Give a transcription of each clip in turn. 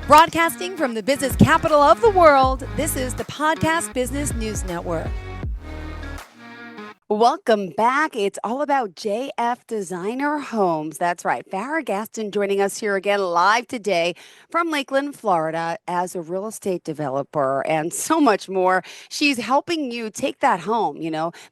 Broadcasting from the business capital of the world, this is the Podcast Business News Network. Welcome back. It's all about JF Designer Homes. That's right. Farah Gaston joining us here again live today from Lakeland, Florida as a real estate developer and so much more. She's helping you take that home,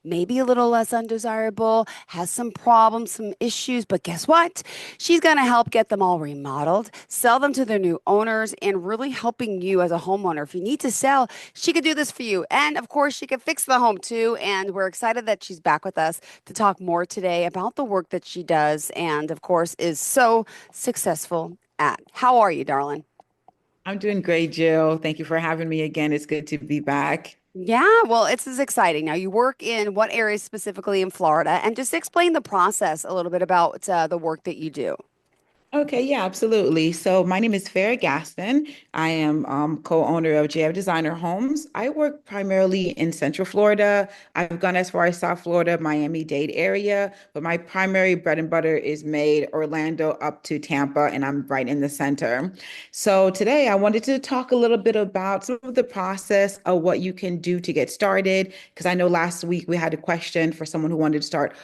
maybe a little less undesirable, has some problems, some issues, but guess what? She's going to help get them all remodeled, sell them to their new owners, and really helping you as a homeowner. If you need to sell, she could do this for you. And of course, she could fix the home too. And we're excited that she's back with us to talk more today about the work that she does and, of course, is so successful at. How are you, darling? I'm doing great, Jill. Thank you for having me again. It's good to be back. Yeah, well, it's as exciting. Now, you work in what areas specifically in Florida? And just explain the process a little bit about the work that you do. Okay, yeah, absolutely. So my name is Farah Gaston. I am co-owner of JF Designer Homes. I work primarily in Central Florida. I've gone as far as South Florida, Miami-Dade area, but my primary bread and butter is made Orlando up to Tampa, and I'm right in the center. So today I wanted to talk a little bit about some of the process of what you can do to get started, because I know last week we had a question for someone who wanted to start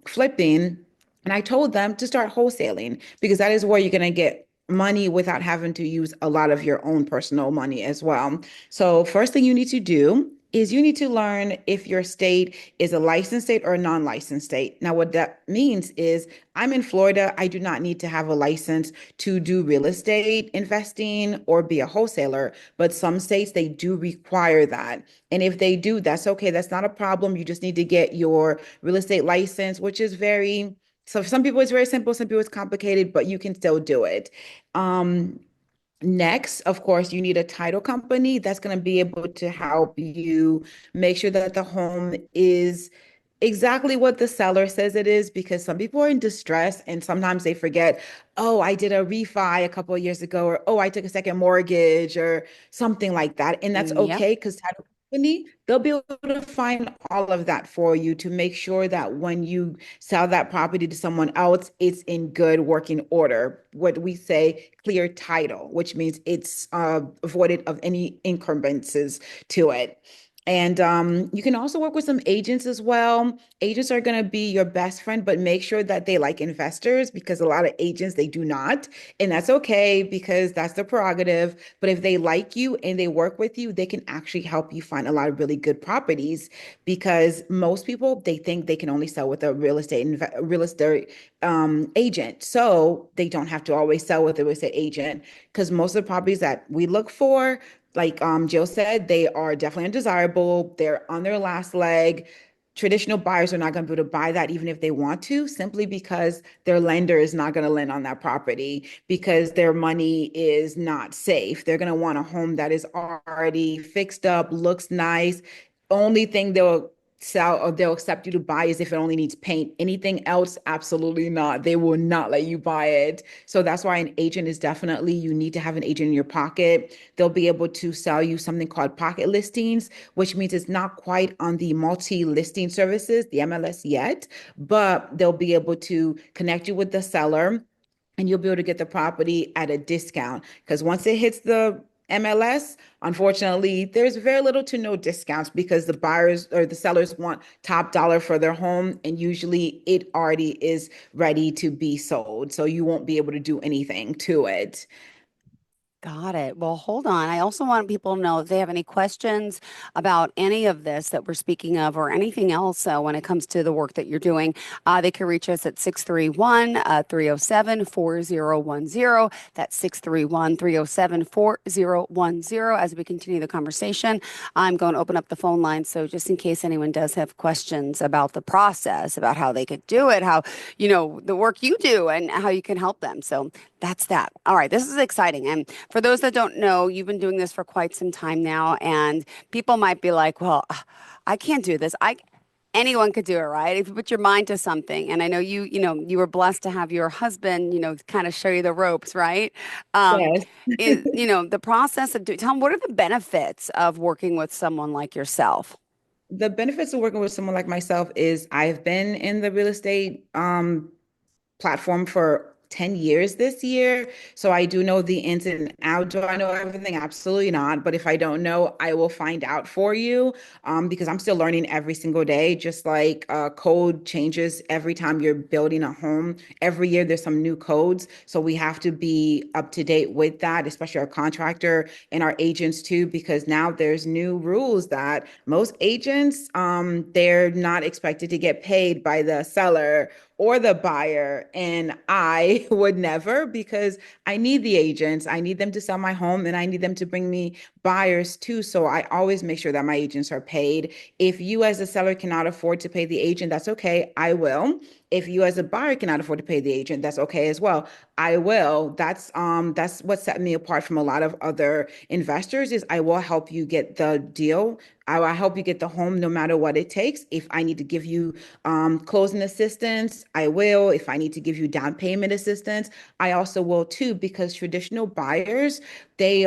flipping. And I told them to start wholesaling because that is where you're going to get money without having to use a lot of your own personal money as well. So, first thing you need to do is you need to learn if your state is a licensed state or a non-licensed state. Now, what that means is I'm in Florida. I do not need to have a license to do real estate investing or be a wholesaler, but some states they do require that. And if they do, that's okay. That's not a problem. You just need to get your real estate license, which is very so for some people it's very simple, some people it's complicated, but you can still do it. Um, Next, of course, you need a title company that's going to be able to help you make sure that the home is exactly what the seller says it is, because some people are in distress and sometimes they forget, oh, I did a refi a couple of years ago, or oh, I took a second mortgage or something like that. And that's Yep. okay because title company, they'll be able to find all of that for you to make sure that when you sell that property to someone else, it's in good working order. What we say, clear title, which means it's voided of any encumbrances to it. And you can also work with some agents as well. Agents are going to be your best friend, but make sure that they like investors because a lot of agents, they do not. And that's okay because that's their prerogative. But if they like you and they work with you, they can actually help you find a lot of really good properties because most people, they think they can only sell with a real estate agent. So they don't have to always sell with a real estate agent because most of the properties that we look for like Jill said, they are definitely undesirable. They're on their last leg. Traditional buyers are not going to be able to buy that even if they want to, simply because their lender is not going to lend on that property because their money is not safe. They're going to want a home that is already fixed up, looks nice. Only thing they'll sell or they'll accept you to buy is if it only needs paint. Anything else, absolutely not. They will not let you buy it. So that's why an agent is definitely, you need to have an agent in your pocket. They'll be able to sell you something called pocket listings, which means it's not quite on the multi-listing services, the MLS yet, but they'll be able to connect you with the seller and you'll be able to get the property at a discount. Because once it hits the MLS, unfortunately, there's very little to no discounts because the buyers or the sellers want top dollar for their home, and usually it already is ready to be sold. So you won't be able to do anything to it. Got it. Well, hold on. I also want people to know if they have any questions about any of this that we're speaking of or anything else when it comes to the work that you're doing, they can reach us at 631 307 4010. That's 631 307 4010. As we continue the conversation, I'm going to open up the phone line. So, just in case anyone does have questions about the process, about how they could do it, how, the work you do and how you can help them. So, that's that. All right. This is exciting. And for those that don't know, you've been doing this for quite some time now, and people might be like, well, I can't do this. Anyone could do it, right? If you put your mind to something. And I know you were blessed to have your husband, kind of show you the ropes, right? Um, Yes. the process of tell them what are the benefits of working with someone like yourself? The benefits of working with someone like myself is I've been in the real estate platform for 10 years this year. So I do know the ins and outs. Do I know everything? Absolutely not. But if I don't know, I will find out for you, because I'm still learning every single day. Just like code changes every time you're building a home. Every year there's some new codes. So we have to be up to date with that, especially our contractor and our agents too, because now there's new rules that most agents, they're not expected to get paid by the seller or the buyer. And I would never, because I need the agents. I need them to sell my home and I need them to bring me buyers too. So I always make sure that my agents are paid. If you as a seller cannot afford to pay the agent, that's okay. I will. If you as a buyer cannot afford to pay the agent, that's okay as well. I will. That's what set me apart from a lot of other investors is I will help you get the deal. I will help you get the home no matter what it takes. If I need to give you closing assistance, I will. If I need to give you down payment assistance, I also will too, because traditional buyers, they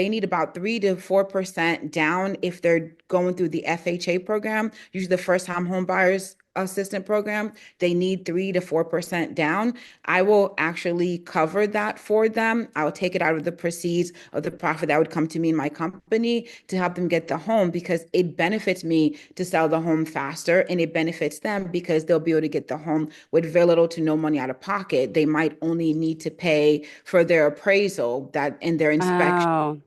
need about 3 to 4% down if they're going through the FHA program, usually the first time home buyers assistant program. They need 3 to 4% down. I will actually cover that for them. I'll take it out of the proceeds of the profit that would come to me in my company to help them get the home, because it benefits me to sell the home faster and it benefits them because they'll be able to get the home with very little to no money out of pocket. They might only need to pay for their appraisal that and their inspection. Oh,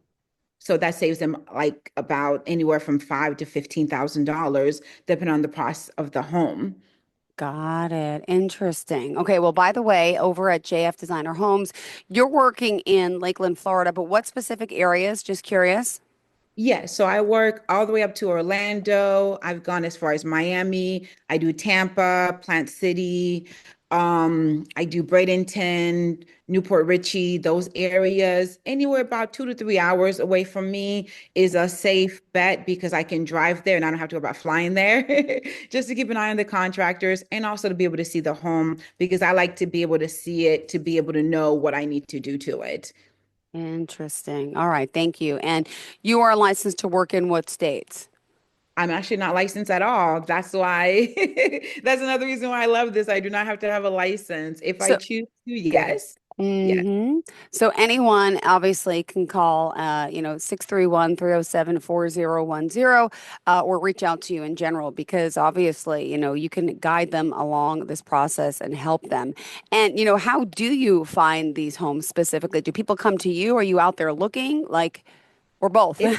So that saves them like about anywhere from five to $15,000, depending on the price of the home. got it. Interesting. Okay, well, by the way, over at JF Designer Homes, you're working in Lakeland, Florida, but what specific areas? Just curious. Yeah, so I work all the way up to Orlando. I've gone as far as Miami. I do Tampa, Plant City. I do Bradenton, Newport Richie, those areas. Anywhere about 2 to 3 hours away from me is a safe bet because I can drive there and I don't have to worry about flying there. Just to keep an eye on the contractors and also to be able to see the home because I like to be able to see it, to be able to know what I need to do to it. Interesting. All right, thank you. And you are licensed to work in what states? I'm actually not licensed at all. That's why, that's another reason why I love this. I do not have to have a license. If I So, choose to, yes. Yes. so anyone obviously can call, 631-307-4010, or reach out to you in general because obviously, you can guide them along this process and help them. And, how do you find these homes specifically? Do people come to you? Are you out there looking like, or both? It's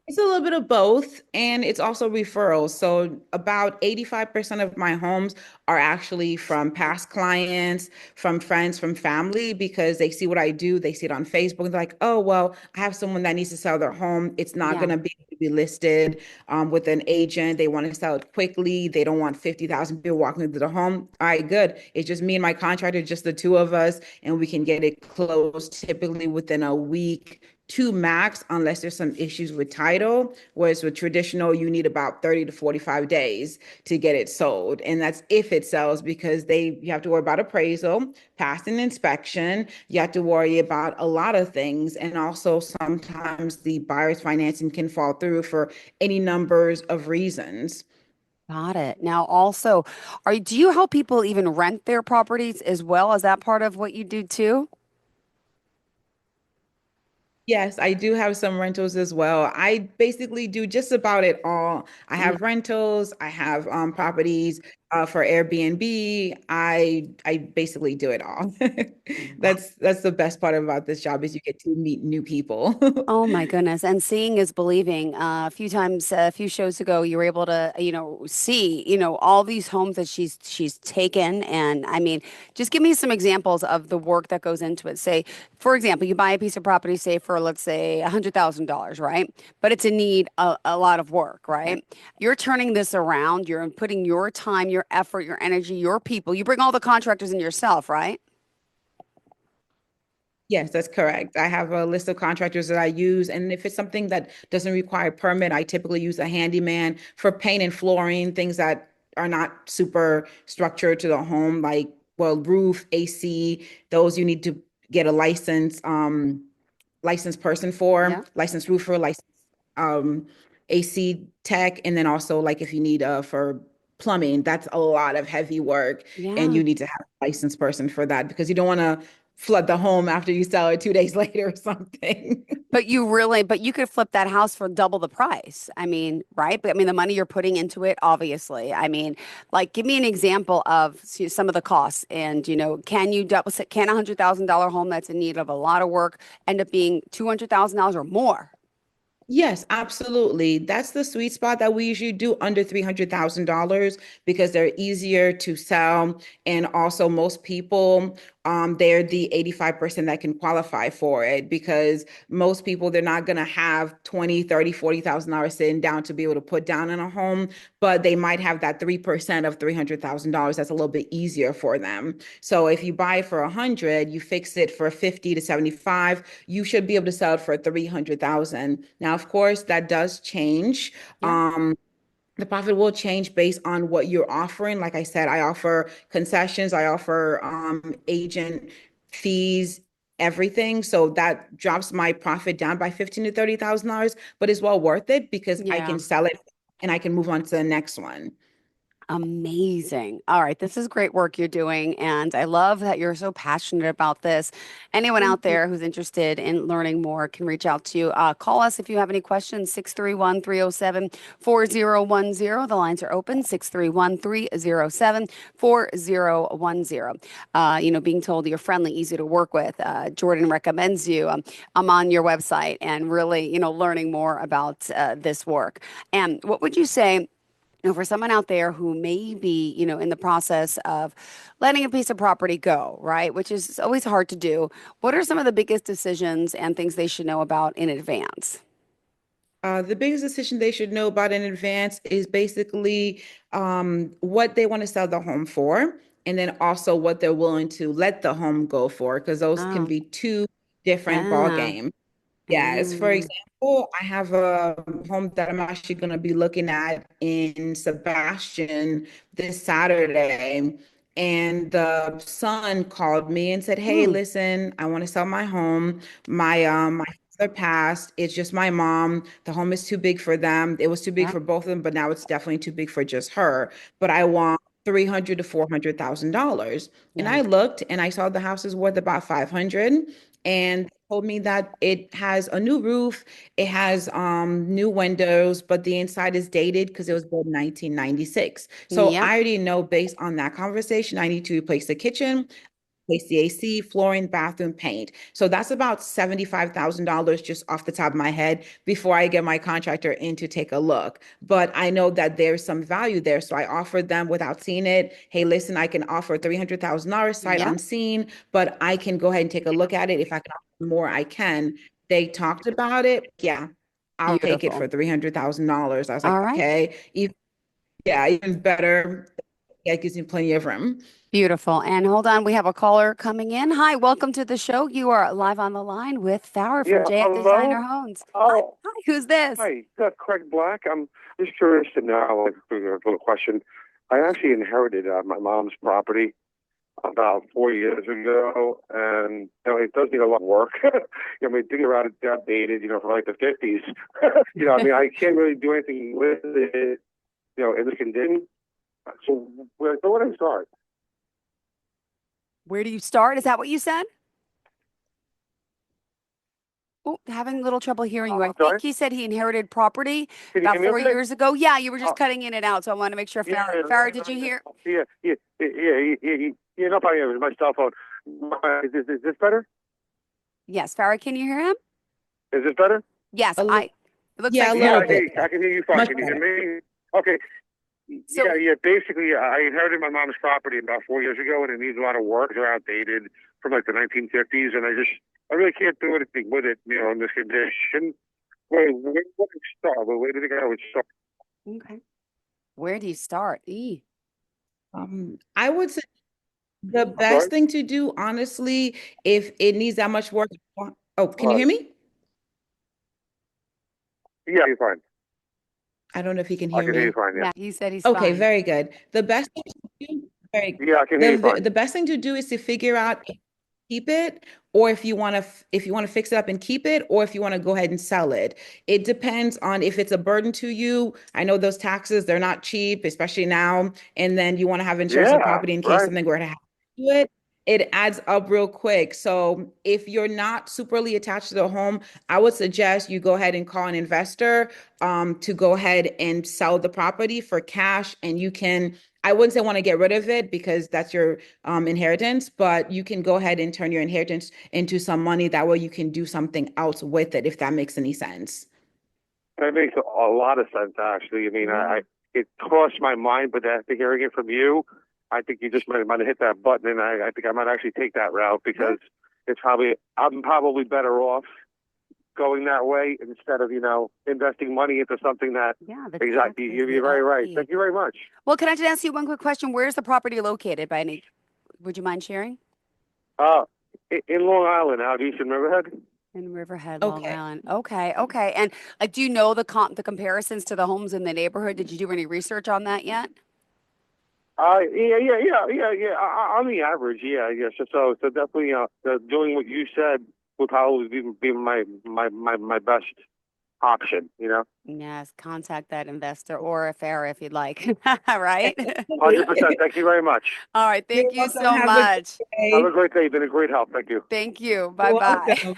It's a little bit of both, and it's also referrals. So about 85% of my homes are actually from past clients, from friends, from family, because they see what I do. They see it on Facebook. And they're like, oh, well, I have someone that needs to sell their home. It's not Yeah. going to be listed with an agent. They want to sell it quickly. They don't want 50,000 people walking into the home. All right, good. It's just me and my contractor, just the two of us, and we can get it closed typically within a week two max unless there's some issues with title, whereas with traditional, you need about 30 to 45 days to get it sold. And that's if it sells because you have to worry about appraisal, pass an inspection, you have to worry about a lot of things. And also sometimes the buyer's financing can fall through for any numbers of reasons. Got it. Now, also, do you help people even rent their properties as well? Is that part of what you do too? Yes, I do have some rentals as well. I basically do just about it all. I have rentals, I have properties for Airbnb. I basically do it all. Mm. That's the best part about this job is you get to meet new people. Oh my goodness. And seeing is believing. A few times, a few shows ago, you were able to, see, all these homes that she's taken. And I mean, just give me some examples of the work that goes into it. Say, for example, you buy a piece of property, say for, let's say, $100,000, right? But it's a need a lot of work, right? You're turning this around. You're putting your time, your effort, your energy, your people. You bring all the contractors in yourself, right? Yes, that's correct. I have a list of contractors that I use, and if it's something that doesn't require a permit, I typically use a handyman for paint and flooring, things that are not super structured to the home, like well, roof, AC, those you need to get a licensed person for, Yeah. licensed roofer, licensed um AC tech, and then also like if you need for plumbing, that's a lot of heavy work, and Yeah. you need to have a licensed person for that because you don't want to flood the home after you sell it 2 days later or something. But you could flip that house for double the price. I mean, right? But I mean, the money you're putting into it, obviously. I mean, like, give me an example of some of the costs. And, can you double, can $100,000 home that's in need of a lot of work end up being $200,000 or more? Yes, absolutely. That's the sweet spot that we usually do under $300,000 because they're easier to sell. And also, most people, they're the 85% that can qualify for it because most people, they're not going to have 20, 30, $40,000 sitting down to be able to put down in a home, but they might have that 3% of $300,000. That's a little bit easier for them. So if you buy for 100, you fix it for 50 to 75, you should be able to sell it for 300,000. Now, of course, that does change. Yeah. The profit will change based on what you're offering. Like I said, I offer concessions, I offer agent fees, everything. So that drops my profit down by 15 to $30,000, but it's well worth it because I Yeah. can sell it and I can move on to the next one. Amazing. All right. This is great work you're doing. And I love that you're so passionate about this. Anyone Thank out you. there who's interested in learning more can reach out to you. Call us if you have any questions, 631 307 4010. The lines are open, 631 307 4010. Being told you're friendly, easy to work with. Jordan recommends you. I'm on your website and really, learning more about this work. And what would you say? For someone out there who may be, in the process of letting a piece of property go, right? Which is always hard to do. What are some of the biggest decisions and things they should know about in advance? The biggest decision they should know about in advance is basically what they want to sell the home for, and then also what they're willing to let the home go for, because those can Oh, be two different ball ah, games. Yes, for mm, example, I have a home that I'm actually going to be looking at in Sebastian this Saturday. And the son called me and said, "Hey, mm, listen, I want to sell my home. My father passed. It's just my mom. The home is too big for them. It was too big yep, for both of them, but now it's definitely too big for just her. But I want 300 to $400,000." And yeah, I looked and I saw the house is worth about 500 and told me that it has a new roof, it has new windows, but the inside is dated because it was built in 1996. So yep, I already know based on that conversation, I need to replace the kitchen, replace the AC, flooring, bathroom, paint. So that's about $75,000 just off the top of my head before I get my contractor in to take a look. But I know that there's some value there. So I offered them without seeing it. Hey, listen, I can offer $300,000 sight yep, unseen, but I can go ahead and take a look at it. If I can offer more, I can. They talked about it. Yeah, I'll take it beautiful. for $300,000. I was like, All right, okay, even, yeah, even better. That gives me plenty of room. beautiful. And hold on, we have a caller coming in. Hi, welcome to the show. You are live on the line with Farah from Yeah, JF Designer hello. Homes. Hi, Oh, hi, who's this? hi. Craig Black. I'm just curious to know, like, a little question. I actually inherited my mom's property about 4 years ago, and it does need a lot of work. I mean, thinking about it, it's outdated, from like the 50s. I mean, I can't really do anything with it, in this condition. So where do I start? Where do you start? Is that what you said? Oh, having a little trouble hearing you. I think Sorry? he said he inherited property Can you about hear me four okay? years ago. Yeah, you were just Uh, cutting in and out, so I want to make sure. yeah, Farah, did you hear? no problem. It was my cell phone. Is this better? Yes, Farah, can you hear him? Is this better? Yes, A I. little, It looks yeah, like a we Yeah, have. little bit. I can hear you fine. Much Can you hear better. me? Okay. So, Yeah. Basically, I inherited my mom's property about 4 years ago, and it needs a lot of work. They're outdated from like the 1950s, and I really can't do anything with it, in this condition. Where do we start? Where do you think I would start? okay. Where do you start? I would say the I'm best sorry. thing to do, honestly, if it needs that much work. Oh, can you Uh, hear me? yeah, you're fine. I don't know if you can I hear can hear you me. fine. Yeah. Yeah, he said he's Okay, fine. very good. The best thing to do, very, Yeah, I can hear you fine. the best thing to do is to figure out if you keep it, or if you want to fix it up and keep it, or if you want to go ahead and sell it. It depends on if it's a burden to you. I know those taxes, they're not cheap, especially now. And then you want to have insurance on the Yeah. property in case Right. something were to happen to it. it adds up real quick. So if you're not superly attached to the home, I would suggest you go ahead and call an investor to go ahead and sell the property for cash. And you can, I wouldn't say want to get rid of it because that's your inheritance, but you can go ahead and turn your inheritance into some money. That way you can do something else with it, if that makes any sense. That makes a lot of sense, actually. I mean, Yeah. it crossed my mind, but after hearing it from you, I think you just might have hit that button, and I think I might actually take that route because I'm probably better off going that way instead of investing money into something that Yeah, the exactly taxes, you're the very right. upkeep. Thank you very much. Well, can I just ask you one quick question? Where's the property located by any, would you mind sharing? Uh, in Long Island, out east in Riverhead. In Riverhead, Long Okay. Island. Okay, okay. And do you know the comparisons to the homes in the neighborhood? Did you do any research on that yet? Yeah. On the average, yeah. So definitely, doing what you said would probably be my best option. Yes, contact that investor or a Farah if you'd like. Right? 100%. Thank you very much. All right. You're Thank you welcome. so Have a good much. Have a day. great day. You've been a great help. Thank you. Thank you. Bye You're bye. welcome.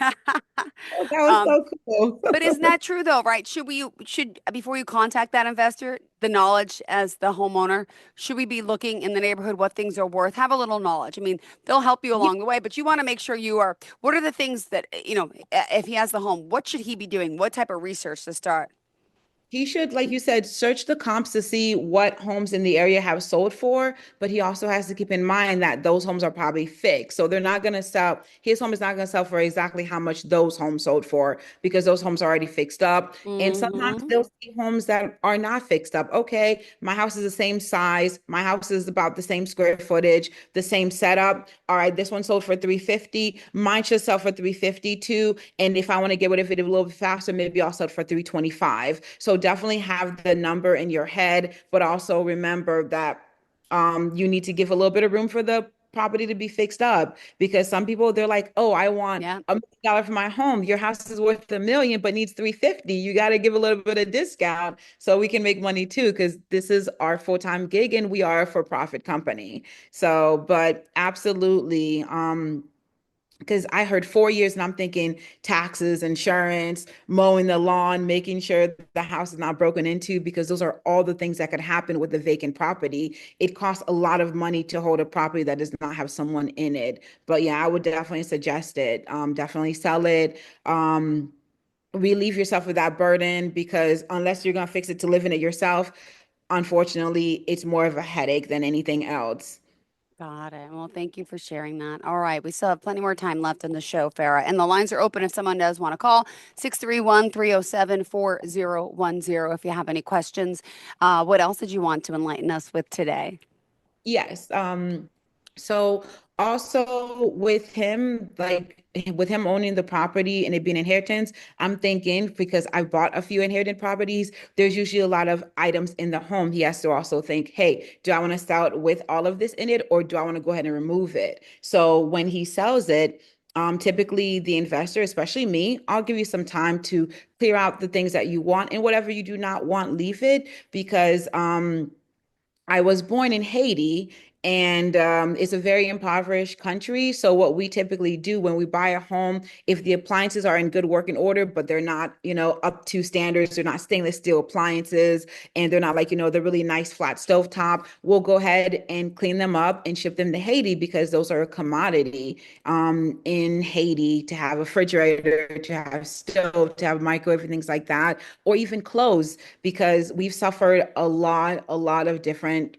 Oh, that was Um, so cool. But isn't that true though, right? Should before you contact that investor, the knowledge as the homeowner, should we be looking in the neighborhood what things are worth? Have a little knowledge. I mean, they'll help you along the way, but you want to make sure you are, what are the things that, if he has the home, what should he be doing? What type of research to start? He should, like you said, search the comps to see what homes in the area have sold for, but he also has to keep in mind that those homes are probably fixed. So they're not going to sell, his home is not going to sell for exactly how much those homes sold for because those homes are already fixed up. And sometimes Mm-hmm. they'll see homes that are not fixed up. Okay, my house is the same size, my house is about the same square footage, the same setup. All right, this one sold for 350. Mine should sell for 350 too. And if I want to get rid of it a little bit faster, maybe I'll sell it for 325. So definitely have the number in your head, but also remember that you need to give a little bit of room for the property to be fixed up because some people they're like, oh, I want Yeah. $1 million for my home. Your house is worth $1 million but needs 350. You got to give a little bit of discount so we can make money too because this is our full-time gig and we are a for-profit company. So, but absolutely, because I heard 4 years and I'm thinking taxes, insurance, mowing the lawn, making sure the house is not broken into, because those are all the things that could happen with a vacant property. It costs a lot of money to hold a property that does not have someone in it. But yeah, I would definitely suggest it. Definitely sell it. Relieve yourself of that burden because unless you're going to fix it to live in it yourself, unfortunately, it's more of a headache than anything else. Got it. Well, thank you for sharing that. All right. We still have plenty more time left in the show, Farah. And the lines are open if someone does want to call 631-307-4010 if you have any questions. What else did you want to enlighten us with today? Yes. So also with him, like with him owning the property and it being inheritance, I'm thinking because I bought a few inherited properties, there's usually a lot of items in the home. He has to also think, hey, do I want to sell it with all of this in it, or do I want to go ahead and remove it? So when he sells it, typically the investor, especially me, I'll give you some time to clear out the things that you want and whatever you do not want, leave it because I was born in Haiti, and it's a very impoverished country. So what we typically do when we buy a home, if the appliances are in good working order, but they're not, up to standards, they're not stainless steel appliances, and they're not like, the really nice flat stovetop, we'll go ahead and clean them up and ship them to Haiti because those are a commodity in Haiti to have a refrigerator, to have stove, to have a microwave, and things like that, or even clothes because we've suffered a lot of different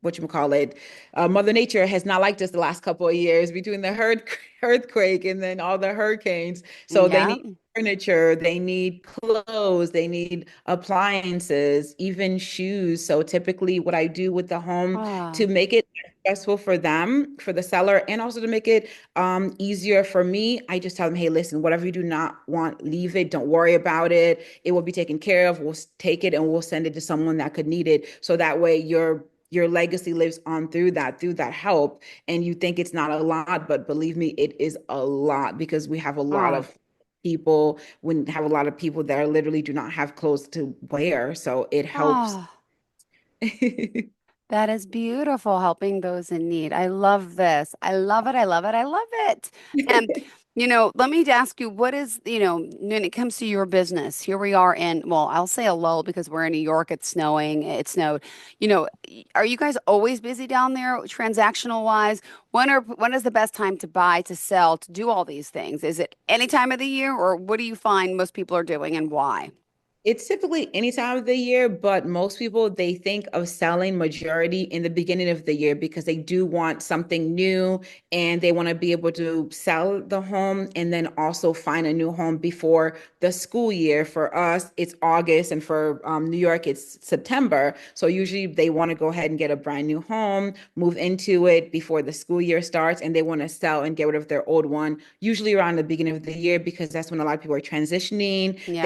what you call it, Mother Nature has not liked us the last couple of years between the earthquake and then all the hurricanes. So they Yeah. need furniture, they need clothes, they need appliances, even shoes. So typically, what I do with the home to Ah, make it stressful for them, for the seller, and also to make it easier for me, I just tell them, hey, listen, whatever you do not want, leave it. Don't worry about it. It will be taken care of. We'll take it and we'll send it to someone that could need it. So that way your legacy lives on through that help. And you think it's not a lot, but believe me, it is a lot because we have a lot ah, of people, when have a lot of people that are literally do not have clothes to wear. So it helps. ah. That is beautiful, helping those in need. I love this. I love it. I love it. I love it. And, let me ask you, what is, when it comes to your business, here we are in, well, I'll say a lull because we're in New York, it's snowing, it snowed. Are you guys always busy down there, transactional wise? When is the best time to buy, to sell, to do all these things? Is it any time of the year, or what do you find most people are doing and why? It's typically any time of the year, but most people they think of selling majority in the beginning of the year because they do want something new and they want to be able to sell the home and then also find a new home before the school year. For us, it's August, and for New York, it's September. So usually they want to go ahead and get a brand new home, move into it before the school year starts, and they want to sell and get rid of their old one, usually around the beginning of the year because that's when a lot of people are transitioning. Yeah.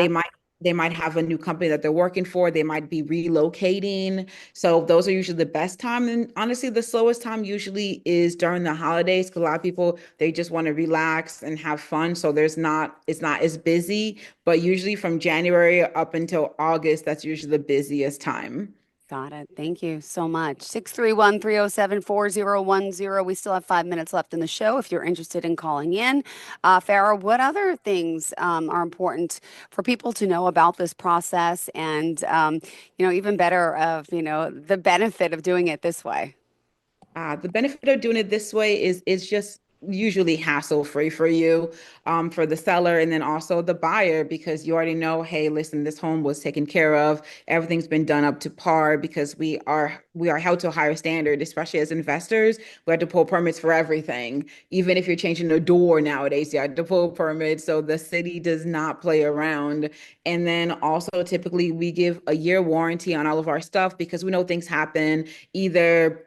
They might have a new company that they're working for. They might be relocating. So those are usually the best time. And honestly, the slowest time usually is during the holidays because a lot of people they just want to relax and have fun. So it's not as busy. But usually from January up until August, that's usually the busiest time. Got it. Thank you so much. 631-307-4010. We still have 5 minutes left in the show if you're interested in calling in. Farah, what other things are important for people to know about this process and, even better of, the benefit of doing it this way? The benefit of doing it this way is it's just usually hassle free for you, for the seller and then also the buyer because you already know, hey, listen, this home was taken care of. Everything's been done up to par because we are held to a higher standard, especially as investors. We have to pull permits for everything. Even if you're changing a door nowadays, you have to pull permits. So the city does not play around. And then also typically we give a year warranty on all of our stuff because we know things happen either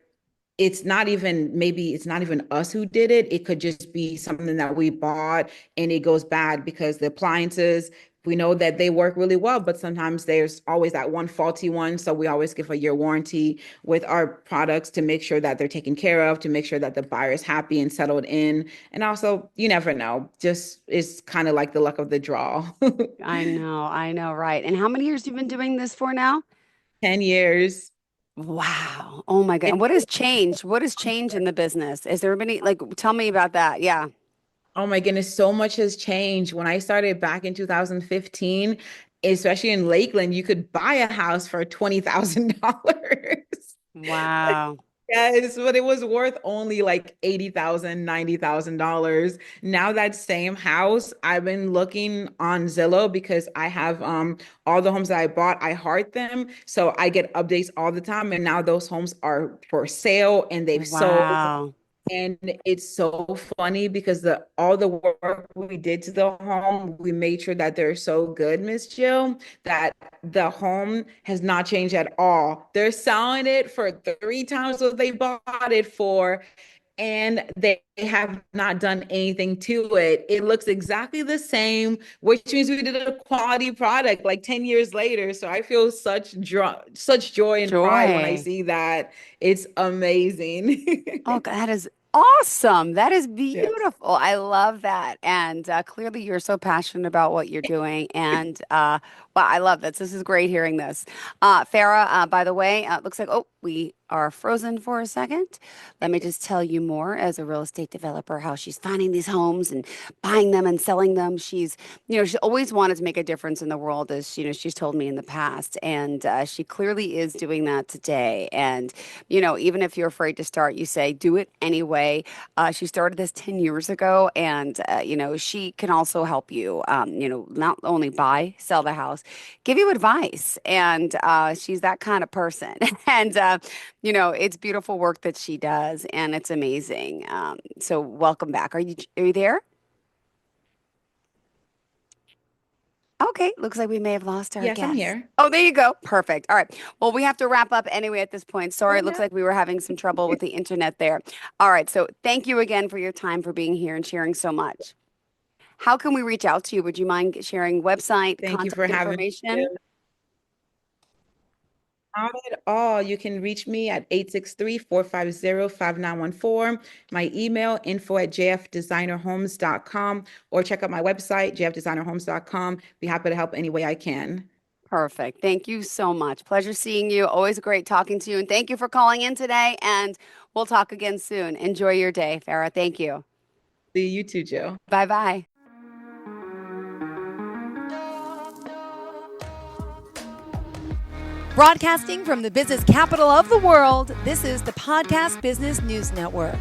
it's not even us who did it. It could just be something that we bought and it goes bad because the appliances, we know that they work really well, but sometimes there's always that one faulty one. So we always give a year warranty with our products to make sure that they're taken care of, to make sure that the buyer is happy and settled in. And also, you never know, just it's kind of like the luck of the draw. I know, right. And how many years you've been doing this for now? 10 years. Wow. Oh my God. And what has changed? What has changed in the business? Is there any, like, tell me about that. Yeah. Oh my goodness, so much has changed. When I started back in 2015, especially in Lakeland, you could buy a house for $20,000. Wow. Yes, but it was worth only like 80,000, $90,000. Now that same house, I've been looking on Zillow because I have all the homes that I bought, I heart them. So I get updates all the time. And now those homes are for sale and they've sold. Wow. And it's so funny because the all the work we did to the home, we made sure that they're so good, Miss Jill, that the home has not changed at all. They're selling it for three times what they bought it for, and they have not done anything to it. It looks exactly the same, which means we did a quality product like 10 years later. So I feel such joy and pride when I Joy. see that. It's amazing. Oh, that is awesome. That is Yes. beautiful. I love that. And clearly, you're so passionate about what you're doing. And wow, I love this. This is great hearing this. Farah, by the way, looks like, oh, we are frozen for a second. Let me just tell you more as a real estate developer how she's finding these homes and buying them and selling them. She's always wanted to make a difference in the world, as she's told me in the past. And she clearly is doing that today. And even if you're afraid to start, you say, do it anyway. She started this 10 years ago, and, she can also help you, not only buy, sell the house, give you advice. And she's that kind of person. And, it's beautiful work that she does, and it's amazing. So welcome back. Are you there? Okay, looks like we may have lost our Yes, I'm guest. here. Oh, there you go. Perfect. All right. Well, we have to wrap up anyway at this point. Sorry, Oh it looks no. like we were having some trouble with the internet there. All right. So thank you again for your time, for being here and sharing so much. How can we reach out to you? Would you mind sharing website, Thank you contact for having me. information? Not at all. You can reach me at 863-450-5914. My email, info@jfdesignerhomes.com, or check out my website, jfdesignerhomes.com. Be happy to help any way I can. Perfect. Thank you so much. Pleasure seeing you. Always great talking to you. And thank you for calling in today. And we'll talk again soon. Enjoy your day, Farah. Thank you. See you too, Jill. Bye bye. Broadcasting from the business capital of the world, this is the Podcast Business News Network.